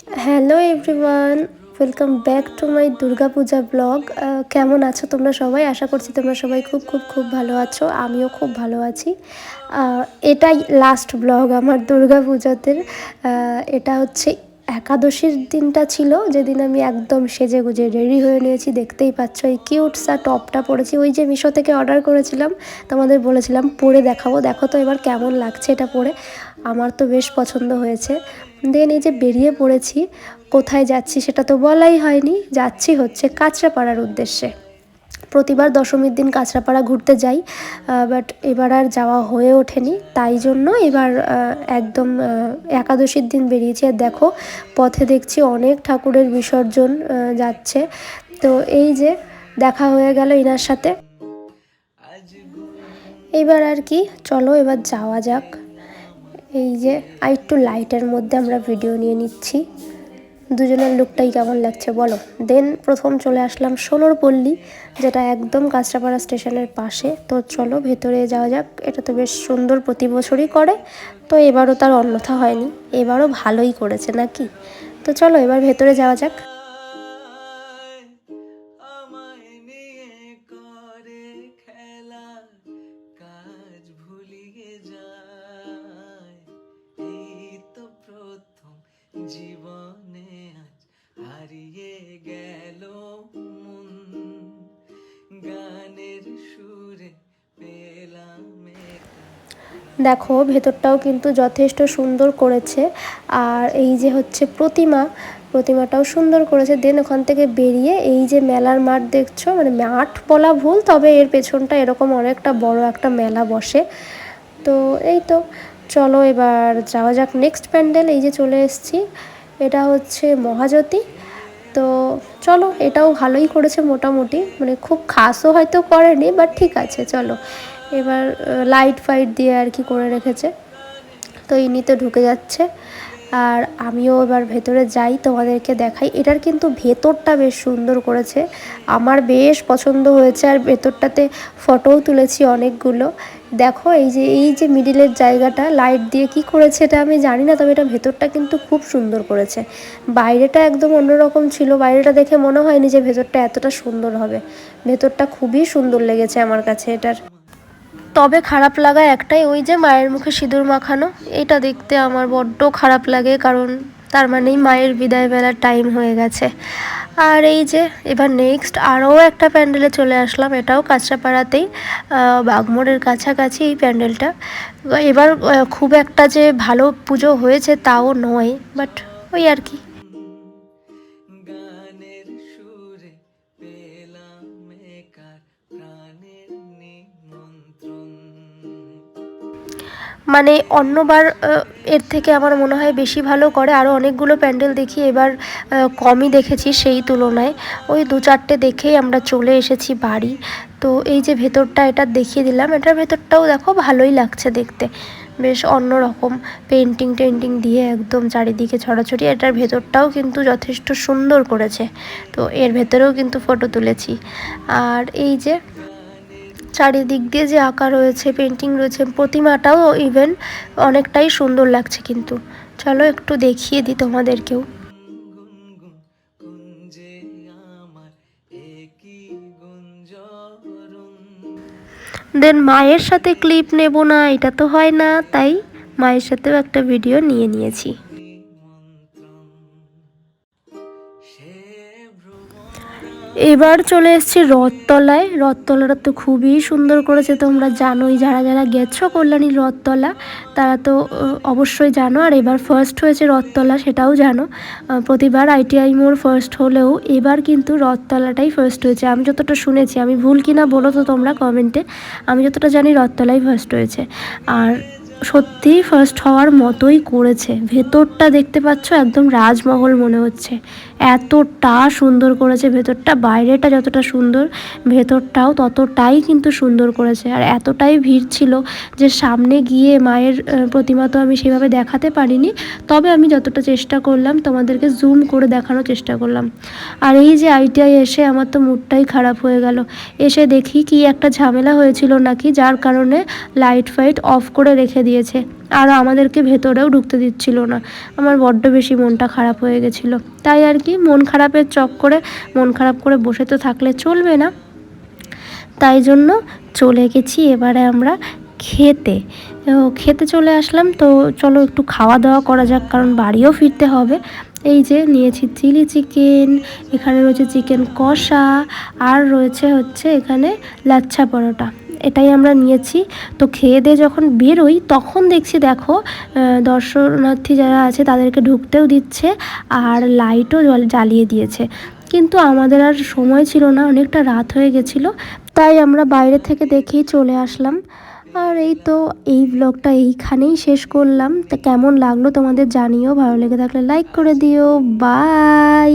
Hello everyone, welcome back to my Durga Puja blog. কেমন আছো তোমরা সবাই? আশা করছি তোমরা সবাই খুব খুব খুব ভালো আছো। আমিও খুব ভালো আছি। এটাই লাস্ট ব্লগ আমার দুর্গা পূজাতে। এটা হচ্ছে একাদশীর দিনটা ছিল, যেদিন আমি একদম সেজে গুজে রেডি হয়ে নিয়েছি। দেখতেই পাচ্ছ এই কিউট সা টপটা পরেছি, ওই যে মিশো থেকে অর্ডার করেছিলাম, তোমাদের বলেছিলাম পরে দেখাবো। দেখো তো এবার কেমন লাগছে এটা পরে। আমার তো বেশ পছন্দ হয়েছে। দেন এই যে বেরিয়ে পড়েছি, কোথায় যাচ্ছি সেটা তো বলাই হয়নি। যাচ্ছি হচ্ছে কাঁচরাপাড়ার উদ্দেশ্যে। প্রতিবার দশমীর দিন কাঁচরাপাড়া ঘুরতে যাই, বাট এবার আর যাওয়া হয়ে ওঠেনি। তাই জন্য এবার একদম একাদশীর দিন বেরিয়েছি। আর দেখো পথে দেখছি অনেক ঠাকুরের বিসর্জন যাচ্ছে। তো এই যে দেখা হয়ে গেল এনার সাথে। এবার আর কি, চলো এবার যাওয়া যাক। এই যে আর একটু লাইটের মধ্যে আমরা ভিডিও নিয়ে নিচ্ছি। দুজনের লুকটাই কেমন লাগছে বলো। দেন প্রথম চলে আসলাম ষোলোর পল্লী, যেটা একদম কাঁচরাপাড়া স্টেশনের পাশে। তো চলো ভেতরে যাওয়া যাক। এটা তো বেশ সুন্দর, প্রতি বছরই করে, তো এবারও তার অন্যথা হয়নি, এবারও ভালোই করেছে নাকি। তো চলো এবার ভেতরে যাওয়া যাক। জীবনে আজ হারিয়ে গেল মন, গানের সুরে পেলাম। দেখো ভেতরটাও কিন্তু যথেষ্ট সুন্দর করেছে। আর এই যে হচ্ছে প্রতিমাটাও সুন্দর করেছে। দেন ওখান থেকে বেরিয়ে এই যে মেলার মাঠ দেখছো, মানে মাঠ বলা ভুল, তবে এর পেছনটা এরকম অনেকটা বড় একটা মেলা বসে। তো এই তো চলো এবার যাওয়া যাক নেক্সট প্যান্ডেল। এই যে চলে এসেছি, এটা হচ্ছে মহাজ্যোতি। তো চলো, এটাও ভালোই করেছে মোটামুটি, মানে খুব খাসও হয়তো করেনি, বাট ঠিক আছে চলো। এবার লাইট ফাইট দিয়ে আর কি করে রেখেছে। তো ইনি তো ঢুকে যাচ্ছে, আর আমিও এবার ভেতরে যাই, তোমাদেরকে দেখাই। এটার কিন্তু ভেতরটা বেশ সুন্দর করেছে, আমার বেশ পছন্দ হয়েছে। আর ভেতরটাতে ফটোও তুলেছি অনেকগুলো। দেখো এই যে মিডিলের জায়গাটা লাইট দিয়ে কি করেছে এটা আমি জানি না, তবে এটা ভেতরটা কিন্তু খুব সুন্দর করেছে। বাইরেটা একদম অন্যরকম ছিল, বাইরেটা দেখে মনে হয়নি যে ভেতরটা এতটা সুন্দর হবে। ভেতরটা খুবই সুন্দর লেগেছে আমার কাছে এটার। তবে খারাপ লাগা একটাই, ওই যে মায়ের মুখে সিঁদুর মাখানো, এটা দেখতে আমার বড্ড খারাপ লাগে, কারণ তার মানেই মায়ের বিদায় বেলার টাইম হয়ে গেছে। আর এই যে এবার নেক্সট আরও একটা প্যান্ডেলে চলে আসলাম, এটাও কাঁচরাপাড়াতেই, বাগমোড়ের কাছাকাছি এই প্যান্ডেলটা। এবার খুব একটা যে ভালো পুজো হয়েছে তাও নয়, বাট ওই আর কি। মানে অন্যবার এর থেকে আমার মনে হয় বেশি ভালো করে। আরও অনেকগুলো প্যান্ডেল দেখি, এবার কমই দেখেছি সেই তুলনায়। ওই 2-4টে দেখেই আমরা চলে এসেছি বাড়ি। তো এই যে ভেতরটা এটা দেখিয়ে দিলাম, এটার ভেতরটাও দেখো ভালোই লাগছে দেখতে, বেশ অন্যরকম পেন্টিং টেন্টিং দিয়ে একদম চারিদিকে ছড়াছড়ি। এটার ভেতরটাও কিন্তু যথেষ্ট সুন্দর করেছে। তো এর ভেতরেও কিন্তু ফটো তুলেছি। আর এই যে চারিদিক দিয়ে যে আঁকা রয়েছে, পেন্টিং রয়েছে, প্রতিমাটাও ইভেন অনেকটাই সুন্দর লাগছে কিন্তু। চলো একটু দেখিয়ে দিই তোমাদেরকেও। দেন মায়ের সাথে ক্লিপ নেব না এটা তো হয় না, তাই মায়ের সাথেও একটা ভিডিও নিয়ে নিয়েছি। এবার চলে এসেছি রথতলায়। রথতলাটা তো খুবই সুন্দর করেছে, তোমরা জানোই, যারা যারা গেছো কল্যাণীর রথতলা তারা তো অবশ্যই জানো। আর এবার ফার্স্ট হয়েছে রথতলা, সেটাও জানো। প্রতিবার ITI মোড় ফার্স্ট হলেও এবার কিন্তু রথতলাটাই ফার্স্ট হয়েছে, আমি যতটা শুনেছি। আমি ভুল কিনা বলো তো তোমরা কমেন্টে। আমি যতটা জানি রথতলাই ফার্স্ট হয়েছে, আর সত্যিই ফার্স্ট হওয়ার মতোই করেছে। ভেতরটা দেখতে পাচ্ছ একদম রাজমহল মনে হচ্ছে, এতটা সুন্দর করেছে ভেতরটা। বাইরেটা যতটা সুন্দর, ভেতরটাও ততটাই কিন্তু সুন্দর করেছে। আর এতটাই ভিড় ছিল যে সামনে গিয়ে মায়ের প্রতিমা তো আমি সেভাবে দেখাতে পারিনি, তবে আমি যতটা চেষ্টা করলাম তোমাদেরকে জুম করে দেখানোর চেষ্টা করলাম। আর এই যে ITI এসে আমার তো মুডটাই খারাপ হয়ে গেল। এসে দেখি কি একটা ঝামেলা হয়েছিল নাকি, যার কারণে লাইট ফাইট অফ করে রেখে দিয়েছে, আর আমাদেরকে ভেতরেও ঢুকতে দিচ্ছিল না। আমার বড্ড বেশি মনটা খারাপ হয়ে গেছিলো। তাই আর কি, মন খারাপের চক্করে মন খারাপ করে বসে তো থাকলে চলবে না, তাই জন্য চলে গেছি এবারে আমরা খেতে। খেতে চলে আসলাম। তো চলো একটু খাওয়া দাওয়া করা যাক, কারণ বাড়িও ফিরতে হবে। এই যে নিয়েছি চিলি চিকেন, এখানে রয়েছে চিকেন কষা, আর রয়েছে হচ্ছে এখানে লাচ্ছা পরোটা, এটাই আমরা নিয়েছি। তো খেয়ে দিয়ে যখন বেরোই তখন দেখছি, দেখো দর্শনার্থী যারা আছে তাদেরকে ঢুকতেও দিচ্ছে, আর লাইটও জ্বালিয়ে দিয়েছে। কিন্তু আমাদের আর সময় ছিল না, অনেকটা রাত হয়ে গেছিলো, তাই আমরা বাইরে থেকে দেখেই চলে আসলাম। আর এই তো, এই ব্লগটা এইখানেই শেষ করলাম। তা কেমন লাগলো তোমাদের জানিও, ভালো লেগে থাকলে লাইক করে দিও। বাই।